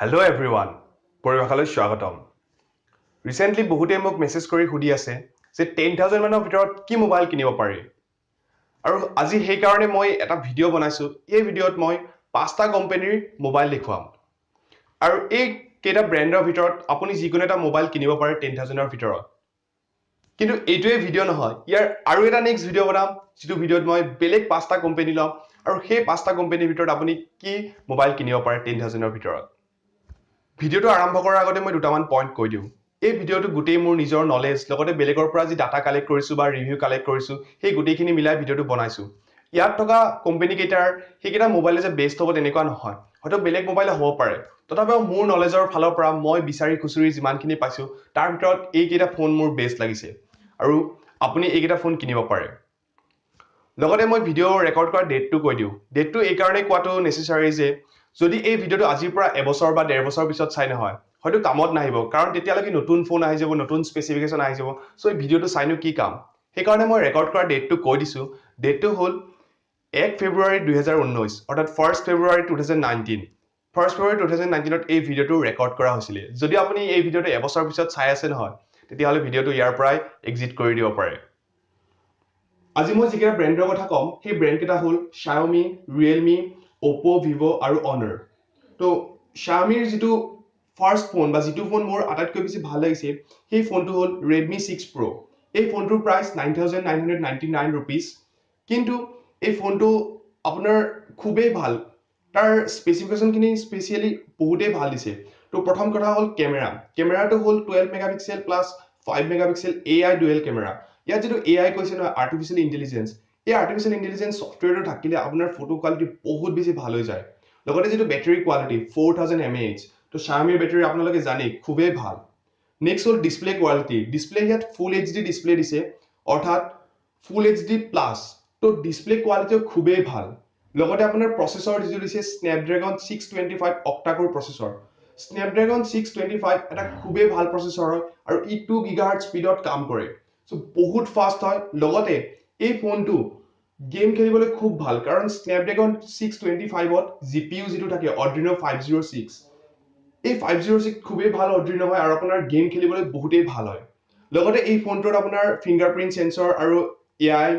Hello everyone, পৰিভাষালৈ স্বাগতম। Recently বহুতে মোক মেছেজ কৰি সুধি আছে যে 10,000 মানৰ ভিতৰত কি মোবাইল কিনিব পাৰি। আৰু আজি সেই কাৰণে মই এটা ভিডিঅ' বনাইছো। এই ভিডিঅ'ত মই 5টা কোম্পানীৰ মোবাইল দেখুৱাম। আৰু এই কেইটা ব্ৰেণ্ডৰ ভিতৰত আপুনি যিকোনো এটা মোবাইল কিনিব পাৰে 10,000ৰ ভিতৰত। কিন্তু এইটোৱে ভিডিঅ' নহয়, ইয়াৰ আৰু এটা নেক্সট ভিডিঅ' বনাম যিটো ভিডিঅ'ত মই বেলেগ 5টা কোম্পানী ল'ম আৰু সেই 5টা কোম্পানীৰ ভিতৰত আপুনি কি মোবাইল কিনিব পাৰে 10,000ৰ ভিতৰত। ভিডিঅ'টো আৰম্ভ কৰাৰ আগতে মই দুটামান পইণ্ট কৈ দিওঁ। এই ভিডিঅ'টো গোটেই মোৰ নিজৰ নলেজ লগতে বেলেগৰ পৰা যি ডাটা কালেক্ট কৰিছো বা ৰিভিউ কালেক্ট কৰিছো সেই গোটেইখিনি মিলাই ভিডিঅ'টো বনাইছো। ইয়াত থকা কোম্পানী কেইটাৰ সেইকেইটা মোবাইলে যে বেষ্ট হ'ব তেনেকুৱা নহয়, হয়তো বেলেগ মোবাইলে হ'ব পাৰে। তথাপিও মোৰ নলেজৰ ফালৰ পৰা মই বিচাৰি খুচুৰি যিমানখিনি পাইছো তাৰ ভিতৰত এইকেইটা ফোন মোৰ বেষ্ট লাগিছে আৰু আপুনি এইকেইটা ফোন কিনিব পাৰে। লগতে মই ভিডিঅ' ৰেকৰ্ড কৰা ডেটটো কৈ দিওঁ। ডেটটো এই কাৰণেই কোৱাটো নেচেচাৰী যে যদি এই ভিডিঅ'টো আজিৰ পৰা এবছৰ বা 1.5 বছৰ পিছত চাই নহয় হয়তো কামত নাহিব, কাৰণ তেতিয়ালৈকে নতুন ফোন আহি যাব, নতুন স্পেচিফিকেশ্যন আহি যাব। চ' এই ভিডিঅ'টো চাইনো কি কাম, সেইকাৰণে মই ৰেকৰ্ড কৰা ডেটটো কৈ দিছো। ডেটটো হ'ল 1 ফেব্ৰুৱাৰী 2019 অৰ্থাৎ 1 ফেব্ৰুৱাৰী 2019। 1 ফেব্ৰুৱাৰী 2019ত এই ভিডিঅ'টো ৰেকৰ্ড কৰা হৈছিলে। যদি আপুনি এই ভিডিঅ'টো এবছৰ পিছত চাই আছে নহয় তেতিয়াহ'লে ভিডিঅ'টো ইয়াৰ পৰাই এক্সিট কৰি দিব পাৰে। আজি মই যিকেইটা ব্ৰেণ্ডৰ কথা ক'ম সেই ব্ৰেণ্ড কেইটা হ'ল Xiaomi, Realme, Oppo, Vivo আৰু Honor। তো Xiaomiৰ যিটো ফাৰ্ষ্ট ফোন বা যিটো ফোন মোৰ আটাইতকৈ বেছি ভাল লাগিছে সেই ফোনটো হ'ল Redmi 6 Pro। এই ফোনটোৰ প্ৰাইচ 9,999 rupees। কিন্তু এই ফোনটো আপোনাৰ খুবেই ভাল, তাৰ স্পেচিফিকেশ্যনখিনি স্পেচিয়েলি বহুতেই ভাল দিছে। তো প্ৰথম কথা হ'ল কেমেৰাটো হ'ল 12 megapixel plus 5 megapixel AI dual camera. ইয়াত যিটো AI কৈছে নহয় আৰ্টিফিচিয়েল ইণ্টেলিজেঞ্চ, এই আৰ্টিফিচিয়েল ইণ্টেলিজেঞ্চ ছফ্টৱেৰটো থাকিলে আপোনাৰ ফটো কোৱালিটি বহুত বেছি ভাল হৈ যায়। লগতে যিটো বেটাৰী কোৱালিটি 4000 mAh, তো Xiaomiৰ বেটাৰী আপোনালোকে জানেই খুবেই ভাল। নেক্সট হ'ল ডিছপ্লে কোৱালিটি। ডিছপ্লে ইয়াত ফুল HD ডিছপ্লে দিছে অৰ্থাৎ ফুল HD প্লাছ। তো ডিছপ্লে কোৱালিটিও খুবেই ভাল। লগতে আপোনাৰ প্ৰচেছৰ যিটো দিছে স্নেপড্ৰেগন 625 অক্টাকোৰ প্ৰচেছৰ। স্নেপড্ৰেগন 625 এটা খুবেই ভাল প্ৰচেছৰ হয় আৰু ই 2 GHz স্পীডত কাম কৰে। চ' বহুত ফাষ্ট হয়। লগতে এই ফোনটো গেম খেলিবলৈ খুব ভাল, কাৰণ স্নেপড্ৰেগন 625ত GPU যিটো থাকে Adreno 506, এই 506 খুবেই ভাল Adreno হয় আৰু আপোনাৰ গেম খেলিবলৈ বহুতেই ভাল হয়। লগতে এই ফোনটোত আপোনাৰ ফিংগাৰপ্ৰিণ্ট সেন্সৰ আৰু AI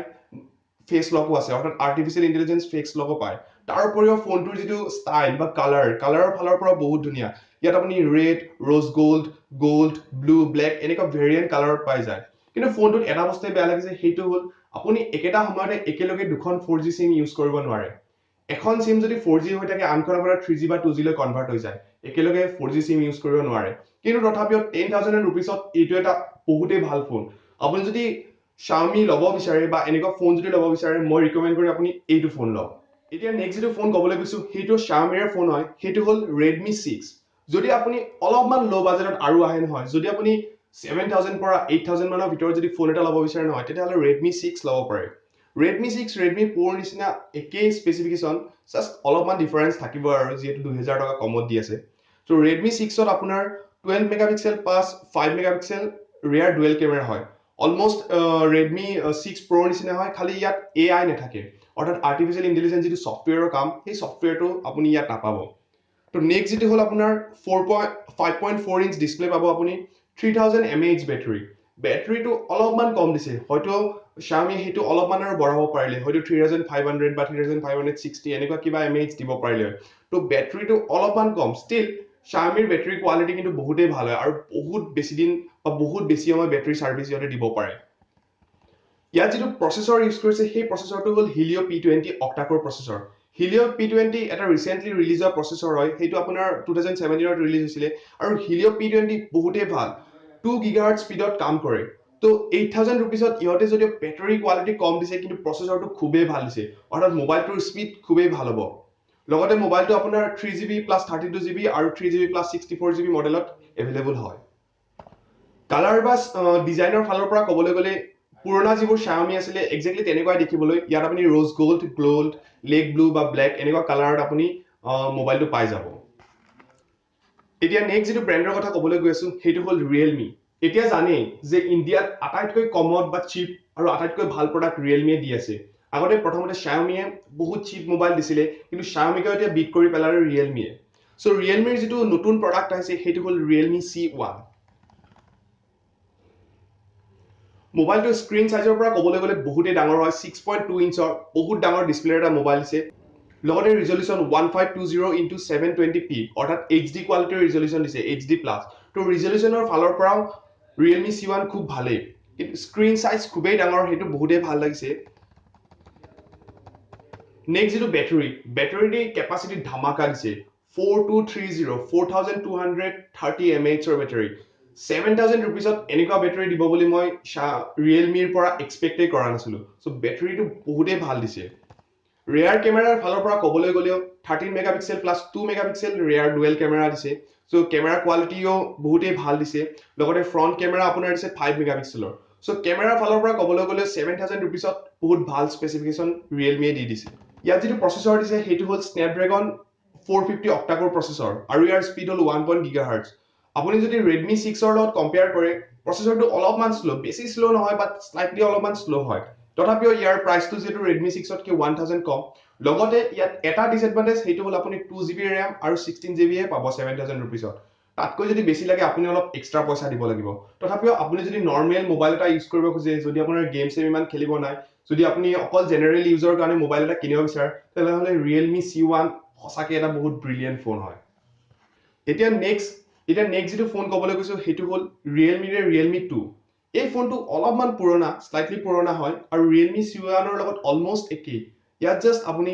ফেচ লকো আছে, অৰ্থাৎ আৰ্টিফিচিয়েল ইণ্টেলিজেঞ্চ ফেচ লকো পায়। তাৰ উপৰিও ফোনটোৰ যিটো ষ্টাইল বা কালাৰৰ ফালৰ পৰা বহুত ধুনীয়া। ইয়াত আপুনি red, rose gold, blue, black এনেকুৱা ভেৰিয়েণ্ট কালাৰত পাই যায়। কিন্তু ফোনটোত এটা বস্তুৱে বেয়া লাগিছে, সেইটো হ'ল আপুনি একেটা সময়তে একেলগে দুখন 4G চিম ইউজ কৰিব নোৱাৰে। এখন চিম যদি 4G হৈ থাকে আনখন আপোনাৰ 3G বা 2G লৈ কনভাৰ্ট হৈ যায়। একেলগে 4G চিম ইউজ কৰিব নোৱাৰে। কিন্তু তথাপিও 10,000 rupeesত এইটো এটা বহুতেই ভাল ফোন। আপুনি যদি Xiaomi ল'ব বিচাৰে বা এনেকুৱা ফোন যদি ল'ব বিচাৰে মই ৰিকমেণ্ড কৰি আপুনি এইটো ফোন লওক। এতিয়া নেক্সট যিটো ফোন ক'বলৈ গৈছো সেইটো Xiaomiৰ ফোন হয়, সেইটো হ'ল Redmi 6। যদি আপুনি অলপমান ল' বাজেটত আৰু আহে নহয়, যদি আপুনি 7,000 পৰা 8,000 মানৰ ভিতৰত যদি ফোন এটা ল'ব বিচাৰে নহয় তেতিয়াহ'লে Redmi 6 ল'ব পাৰে। Redmi 6 Redmi 4 নিচিনা একেই স্পেচিফিকেশ্যন, জাষ্ট অলপমান ডিফাৰেঞ্চ থাকিব আৰু যিহেতু 2,000 টকা কমত দি আছে। তো Redmi 6ত আপোনাৰ 12 মেগাপিক্সেল প্লাছ 5 মেগাপিক্সেল ৰিয়াৰ ডুৱেল কেমেৰা হয়। অলমষ্ট Redmi 6 Pro নিচিনা হয়, খালি ইয়াত AI নাথাকে, অৰ্থাৎ আৰ্টিফিচিয়েল ইণ্টেলিজেঞ্চ যিটো ছফ্টৱেৰৰ কাম সেই ছফ্টৱেৰটো আপুনি ইয়াত নাপাব। তো নেক্সট যিটো হ'ল আপোনাৰ 5.4 ইঞ্চ ডিছপ্লে পাব আপুনি, 3000 mAh বেটাৰীটো অলপমান কম দিছে, হয়তো Xiaomi সেইটো অলপমান আৰু বঢ়াব পাৰিলে, হয়তো 3500 বা 3560 এনেকুৱা কিবা mAh দিব পাৰিলে। তো বেটাৰীটো অলপমান কম, ষ্টিল Xiaomiৰ বেটাৰী কোৱালিটি কিন্তু বহুতেই ভাল হয় আৰু বহুত বেছি দিন বা বহুত বেছি সময় বেটাৰী চাৰ্ভিচ সিহঁতে দিব পাৰে। ইয়াত যিটো প্ৰচেছৰ ইউজ কৰিছে সেই প্ৰচেছৰটো হ'ল Helio P20 অক্টাকোৰ processor. Helio P20 এটা ৰিচেণ্টলি ৰিলিজ হোৱা প্ৰচেছৰ হয়, সেইটো আপোনাৰ 2017ত ৰিলিজ হৈছিলে আৰু Helio P20 বহুতেই ভাল, 2 GHz স্পীডত কাম কৰে। তো 8,000 rupeesত ইহঁতে যদিও বেটাৰী কোৱালিটি কম দিছে কিন্তু প্ৰচেছৰটো খুবেই ভাল দিছে, অৰ্থাৎ মোবাইলটোৰ স্পীড খুবেই ভাল হ'ব। লগতে মোবাইলটো আপোনাৰ 3GB প্লাছ 32GB আৰু 3GB প্লাছ 64GB মডেলত এভেইলেবল হয়। কালাৰ বা ডিজাইনৰ ফালৰ পৰা ক'বলৈ গ'লে পুৰণা যিবোৰ Xiaomi আছিলে একজেক্টলি তেনেকুৱাই দেখিবলৈ। ইয়াত আপুনি ৰ'জ গল্ড, লেক ব্লু বা ব্লেক এনেকুৱা কালাৰত আপুনি মোবাইলটো পাই যাব। এতিয়া নেক্সট যিটো ব্ৰেণ্ডৰ কথা ক'বলৈ গৈ আছো সেইটো হ'ল Realme। এতিয়া জানেই যে ইণ্ডিয়াত আটাইতকৈ কমত বা চিপ আৰু আটাইতকৈ ভাল প্ৰডাক্ট Realme দি আছে। আগতে প্ৰথমতে Xiaomiয়ে বহুত চিপ মোবাইল দিছিলে, কিন্তু Xiaomiকে এতিয়া বিট কৰি পেলালে Realme। সো ৰিয়েলমিৰ যিটো নতুন প্ৰডাক্ট আহিছে সেইটো হ'ল ৰিয়েলমি C1 মোবাইলটো স্ক্ৰীন সাইজৰ পৰা ক'বলৈ গ'লে বহুতেই ডাঙৰ হয় 6.2 ইঞ্চৰ বহুত ডাঙৰ ডিসপ্লে এটা মোবাইল আছে লগতে ৰিজলিউশন 1520 × 720p অৰ্থাৎ HD কোৱালিটিৰ ৰিজলিউশন দিছে HD প্লাস তো ৰিজলিউশনৰ ফালৰ পৰাও ৰিয়েলমি C1 খুব ভালেই কিন্তু স্ক্ৰীন সাইজ খুবেই ডাঙৰ সেইটো বহুতেই ভাল লাগিছে নেক্সট যেটো বেটাৰী কেপাচিটি ধামাকা দিছে 4230 mAh ৰ বেটাৰী 7000 rupeesত এনেকুৱা বেটাৰী দিব বুলি মই ৰিয়েলমিৰ পৰা এক্সপেক্টে কৰা নাছিলো সো বেটাৰীটো বহুতেই ভাল দিছে ৰিয়াৰ কেমেৰাৰ ফালৰ পৰা ক'বলৈ গ'লেও 13 মেগাপিক্সেল প্লাস 2 মেগাপিক্সেল ৰিয়াৰ ডুৱেল কেমেৰা দিছে সো কেমেৰা কোৱালিটিও বহুতেই ভাল দিছে লগতে ফ্ৰন্ট কেমেৰা আপোনাৰ দিছে 5 মেগাপিক্সেলৰ সো কেমেৰাৰ ফালৰ পৰা ক'বলৈ গ'লে 7000 rupeesত বহুত ভাল স্পেচিফিকেশন ৰিয়েলমিয়ে দি দিছে ইয়াত যেটো প্ৰচেছৰ দিছে হেতু হ'ল Snapdragon 450 অক্টা-কোৰ প্ৰচেছৰ আৰু ইয়াৰ স্পীড হ'ল 1 GHz আপুনি যদি Redmi 6 ৰ লগত কম্পেয়াৰ কৰে প্ৰচেছৰটো অলপমান স্লো বেছি স্লো নহয় বাট স্লাইটলি অলপমান স্লো হয় তথাপিও ইয়াৰ প্ৰাইসটো যেটো Redmi 6 তকৈ 1000 কম লগতে ইয়াত এটা ডিসএডভান্টেজ হেতু হ'ল আপুনি 2GB RAM আৰু 16GB পাব 7000 rupeesত তাতকৈ যদি বেছি লাগে আপুনি অলপ এক্সট্ৰা পইচা দিব লাগিব তথাপিও আপুনি যদি নৰমাল মোবাইল এটা ইউজ কৰিব খুজে যদি আপোনাৰ গেম সেম ইমান খেলিব নাই যদি আপুনি অকল জেনাৰেল ইউজাৰ কাৰণে মোবাইল এটা কিনিব বিচাৰে তেতিয়াহলে Realme C1 সঁচাকৈ এটা বহুত ব্ৰিলিয়েন্ট ফোন হয় এতিয়া নেক্সট যেটো ফোন ক'বলৈ কৈছো হেতু হ'ল Realme 2 এই ফোনটো অলপমান পুৰণা স্লাইটলি পুৰণা হয় আৰু Realme C1 ৰ লগত অলমোস্ট একেই ইয়াত জাস্ট আপুনি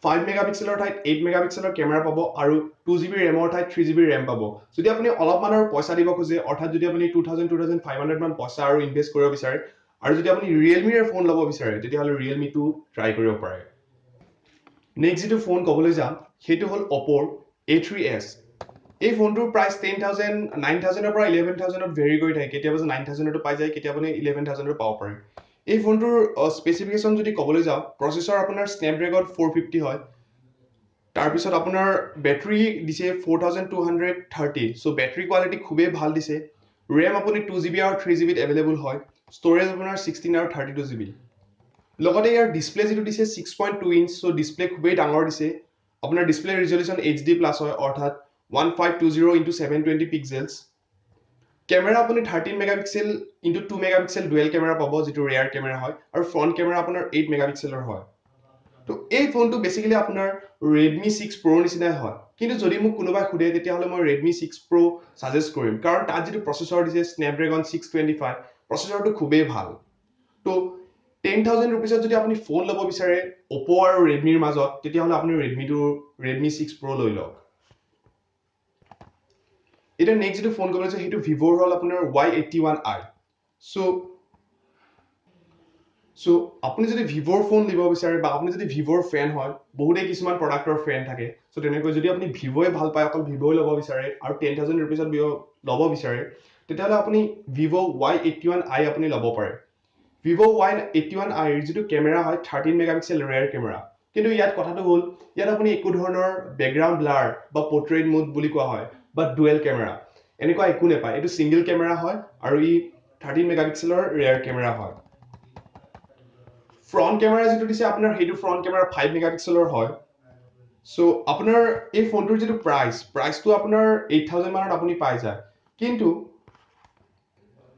5 মেগাপিক্সেলৰ ঠাইত 8 মেগাপিক্সেলৰ কেমেৰা পাব আৰু 2GB RAM ৰ ঠাইত 3GB RAM পাব যদি আপুনি অলপমানৰ পইচা দিব খুজে অৰ্থাৎ যদি আপুনি 2500 মান পইচা আৰু ইনভেস্ট কৰিব বিচাৰে আৰু যদি আপুনি Realme ৰ ফোন ল'ব বিচাৰে তেতিয়াহলে Realme 2 ট্ৰাই কৰিব পাৰে নেক্সট যেটো ফোন ক'বলৈ যাম হেতু হ'ল Oppo A3s এই ফোনটোৰ প্ৰাইস 10000 9000 ৰ পৰা 11000 ত ভেৰি কৰি থাকে কেতিয়াবা 9000 ত পাই যায় কেতিয়াবা 11000 ত পাব পাৰে এই ফোনটোৰ স্পেচিফিকেশন যদি ক'বলৈ যাও প্ৰচেছৰ আপোনাৰ Snapdragon 450 হয় তাৰ পিছত আপোনাৰ বেটাৰী দিছে 4230 সো বেটাৰী কোৱালিটি খুবেই ভাল দিছে RAM আপুনি 2GB আৰু 3GB এভেইলেবল হয় ষ্টৰেজ আপোনাৰ 16 আৰু 32GB লগতে ইয়াৰ ডিসপ্লে যেটো দিছে 6.2 ইঞ্চ সো ডিসপ্লে খুবেই ডাঙৰ দিছে আপোনাৰ ডিসপ্লে ৰিজলিউশন HD প্লাস হয় অৰ্থাৎ 1520 × 720 পিক্সেলছ কেমেৰা আপুনি 13 মেগাপিক্সেল × 2 মেগাপিক্সেল ডুৱেল কেমেৰা পাব যেটো ৰিয়াৰ কেমেৰা হয় আৰু ফ্ৰন্ট কেমেৰা আপোনাৰ 8 মেগাপিক্সেলৰ হয় তো এই ফোনটো বেসিক্যালি আপোনাৰ Redmi 6 Pro নিচিনাই হয় কিন্তু যদি মোক কোনোবাই খুদে তেতিয়াহলে মই Redmi 6 Pro সাজেষ্ট কৰিম কাৰণ তাত যেটো প্ৰচেছৰ দিছে Snapdragon 625 প্ৰচেছৰটো খুবেই ভাল তো 10000 rupeesত যদি আপুনি ফোন ল'ব বিচাৰে Oppo আৰু Redmi ৰ মাজত তেতিয়াহলে আপুনি Redmi 6 Pro লৈ লওক এটা নেক্সট যেটো ফোন ক'বলৈ হেতু Vivo হ'ল আপোনাৰ Y81i সো আপুনি যদি Vivo ফোন লিব বিচাৰে বা আপুনি যদি Vivo ফ্যান হয় বহুতে কিছুমান প্ৰডাক্টৰ ফ্যান থাকে সো তেনেকৈ যদি আপুনি Vivo ভাল পায় অকল Vivo ল'ব বিচাৰে আৰু 10000 rupeesত ল'ব বিচাৰে তেতিয়াহলে আপুনি Vivo Y81i আপুনি ল'ব পাৰে Vivo Y81i ৰ যেটো কেমেৰা হয় 13 মেগাপিক্সেল ৰিয়াৰ কেমেৰা কিন্তু ইয়াত কথাটো হ'ল ইয়াত আপুনি একো ধৰণৰ ব্যাকগ্ৰাউণ্ড ব্লাৰ বা পোৰ্ট্ৰেইট মোড বুলি কোৱা হয় বা ডুৱেল কেমেৰা এনেকুৱা একো নেপায় এটো সিঙ্গেল কেমেৰা হয় আৰু ই 13 মেগাপিক্সেলৰ ৰিয়াৰ কেমেৰা হয় ফ্ৰন্ট কেমেৰা যেটো দিছে আপোনাৰ হেতু ফ্ৰন্ট কেমেৰা 5 মেগাপিক্সেলৰ হয় সো আপোনাৰ এই ফোনটোৰ যেটো প্ৰাইসটো আপোনাৰ 8000 মানত আপুনি পাই যায় কিন্তু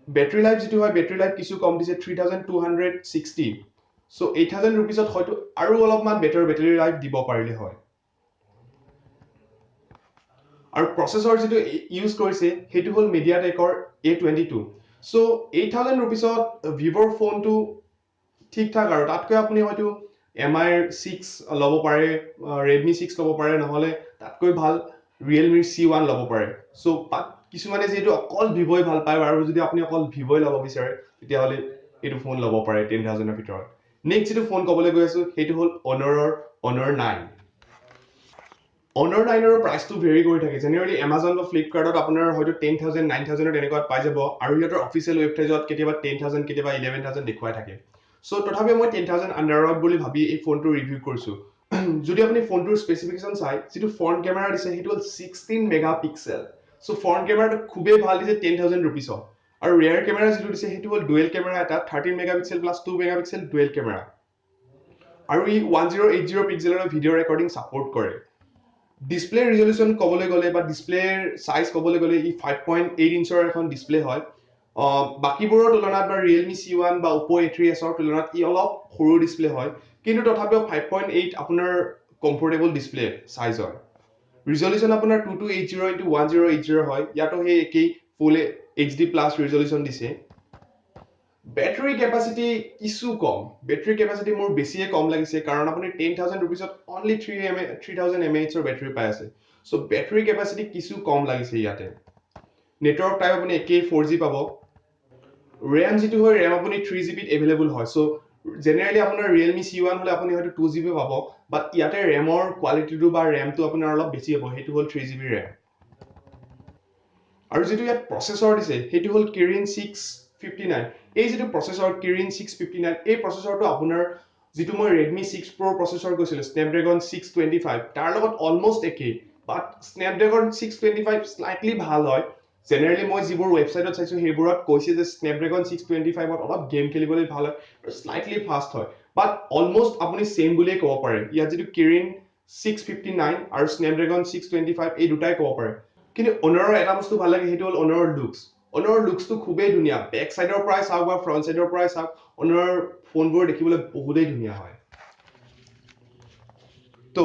বেটাৰী লাইফ যেটো হয় বেটাৰী লাইফ কিছু কম দিছে 3260 সো 8000 rupeesত হয়তো আৰু অলপমান বেটাৰ বেটাৰী লাইফ দিব পাৰিলে হয় আৰু প্ৰচেছৰ যেটো ইউজ কৰিছে হেতু হ'ল MediaTek-ৰ A22 সো 8000 rupeesত Vivo ফোনটো ঠিক ঠাক আৰু তাতকৈ আপুনি হয়তো MI 6 ল'ব পাৰে Redmi 6 ল'ব পাৰে নহলে তাতকৈ ভাল Realme C1 ল'ব পাৰে সো কিছুমানে যেটো অকল Vivo ভাল পায় আৰু যদি আপুনি অকল Vivo ল'ব বিচাৰে তেতিয়াহলে এটো ফোন ল'ব পাৰে 10000 ৰ ভিতৰত নেক্সট যেটো ফোন ক'বলৈ গৈ আছো হেতু হ'ল Honor 9 Honor 9 ৰ প্ৰাইসটো ভেৰি কৰি থাকে জেনাৰেলি Amazon বা Flipkartত আপোনাৰ হয়তো 10000 9000 ত এনেকুৱা পাই যাব আৰু ইয়াৰ অফিচিয়েল ৱেবছাইটত কেতিয়াবা 10000 কেতিয়াবা 11000 দেখুৱাই থাকে সো তথাপি মই 10000 আন্ডাৰত বুলি ভাবি এই ফোনটো ৰিভিউ কৰিছো যদি আপুনি ফোনটোৰ স্পেচিফিকেশন চাই যেটো ফ্ৰন্ট কেমেৰা দিছে হেতু হ'ল 16 মেগাপিক্সেল সো ফ্ৰন্ট কেমেৰাটো খুবেই ভাল দিছে 10000 rupeesত আৰু ৰিয়াৰ কেমেৰা যেটো দিছে হেতু হ'ল ডুৱেল কেমেৰা এটা 13 megapixel plus 2 megapixel dual camera আৰু ই 1080 পিক্সেলৰ ভিডিও ৰেকৰ্ডিং সাপোৰ্ট কৰে ডিসপ্লে ৰিজলিউশ্যন ক'বলৈ গ'লে বা ডিসপ্লেৰ সাইজ ক'বলৈ গ'লে ই 5.8 ইঞ্চৰ এখন ডিসপ্লে হয় বাকিবোৰৰ তুলনাত বা Realme C1 বা Oppo A3s ৰ তুলনাত ই অলপ সৰু ডিসপ্লে হয় কিন্তু তথাপিও 5.8 আপোনাৰ কমফৰ্টেবল ডিসপ্লে সাইজৰ ৰিজলিউশ্যন আপোনাৰ 2280x1080 হয় ইয়াতো সেই একেই ফুল HD প্লাছ ৰিজলিউশ্যন দিছে বেটাৰী কেপাচিটি কিছু কম বেটাৰী কেপাচিটি মোৰ বেছিয়ে কম লাগিছে কাৰণ আপুনি 10000 रुपीसত অনলি 3000 mAh ৰ বেটাৰী পাই আছে সো বেটাৰী কেপাচিটি কিছু কম লাগিছে ইয়াতে নেটৱৰ্ক টাইপ আপুনি একেই 4G পাব RAM যেটো হয় RAM আপুনি 3GB এভেইলেবল হয় সো জেনাৰেলি আপোনাৰ Realme C1 হলে আপুনি হয়তো 2GB পাব বাট ইয়াতে RAM ৰ কোৱালিটিটো বা RAM টো আপোনাৰ অলপ বেছি হ'ব হেতু হল 3GB RAM আৰু যেটো ইয়াত প্ৰসেসৰ দিছে হেতু হল Kirin 659 এই যেটো প্ৰসেসৰ Kirin 659 এই প্ৰসেসৰটো আপোনাৰ যেটো মই Redmi 6 Pro প্ৰসেসৰ কৈছিল Snapdragon 625 তাৰ লগত অলমোস্ট একেই বাট Snapdragon 625 স্লাইটলি ভাল হয় জেনাৰেলি মই যিবোৰ ওয়েবসাইটত চাইছো হেবোৰত কৈছে যে Snapdragon 625 ত অলপ গেম খেলিবলৈ ভাল হয় স্লাইটলি ফাস্ট হয় বাট অলমোস্ট আপুনি সেম বুলিয়ে ক'ব পাৰে ইয়াত যেটো Kirin 659 আৰু Snapdragon 625 এই দুটাই ক'ব পাৰে কিন্তু অনাৰৰ এটা বস্তু ভাল লাগে হেতু হল অনাৰৰ লুকসটো খুবেই ধুনিয়া বেক সাইডৰ পৰাই চাওক বা ফ্ৰন্ট সাইডৰ পৰাই চাওক অনাৰৰ ফোনবোৰ দেখিবলৈ বহুতেই ধুনিয়া হয় তো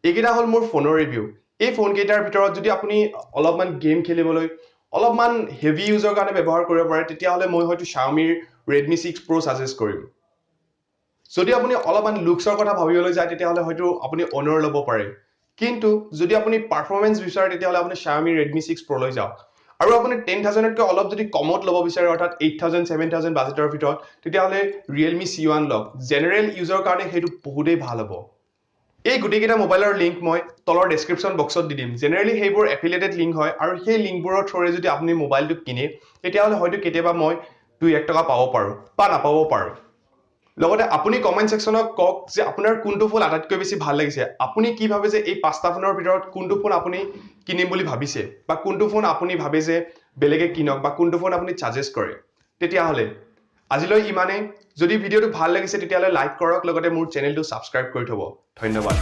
এইকেইটা হল মোৰ ফোনৰ ৰিভিউ এই ফোন কেইটাৰ ভিতৰত যদি আপুনি অলপমান গেম খেলিবলৈ অলপমান হেভি ইউজৰ কাৰণে ব্যৱহাৰ কৰিব পাৰে তেতিয়া হলে মই হয়তো Xiaomi Redmi 6 Pro সাজেষ্ট কৰিম যদি আপুনি অলপমান লুকসৰ কথা ভাবিবলৈ যায় তেতিয়া হলে হয়তো আপুনি Honor ল'ব পাৰে কিন্তু যদি আপুনি পাৰফৰম্যান্স বিচাৰে তেতিয়া হলে আপুনি Xiaomi Redmi 6 Pro লৈ যাওক আৰু আপুনি 10000 তকৈ অলপ যদি কমত ল'ব বিচাৰে অৰ্থাৎ 8000 7000 বাজেটৰ ভিতৰত তেতিয়া হলে Realme C1 লওক জেনাৰেল ইউজৰ কাৰণে হেতু বহুতেই ভাল হ'ব এই গুটিকেইটা মোবাইলৰ লিংক মই তলৰ ডেসক্ৰিপচন বক্সত দি দিম জেনাৰেলি হেবোৰ এফিলিয়েটেড লিংক হয় আৰু সেই লিংকবোৰৰ থ্ৰুৰে যদি আপুনি মোবাইলটো কিনে তেতিয়া হলে হয়তো কেতিয়াবা মই 2-1 টকা পাব পাৰো বা নাপাব পাৰো লগতে আপুনি কমেন্ট সেকশনত কক যে আপোনাৰ কোনটো ফোন আটাইতকৈ বেছি ভাল লাগিছে আপুনি কি ভাবে যে এই পাঁচটা ফোনৰ ভিতৰত কোনটো ফোন আপুনি কিনিম বুলি ভাবিছে বা কোনটো ফোন আপুনি ভাবে যে বেলেগে কিনক বা কোনটো ফোন আপুনি সাজেষ্ট কৰে তেতিয়া হলে আজিলৈ ইমানে যদি ভিডিওটো ভাল লাগিছে তেতিয়া হলে লাইক কৰক লগতে মোৰ চেনেলটো সাবস্ক্ৰাইব কৰি থব ধন্যবাদ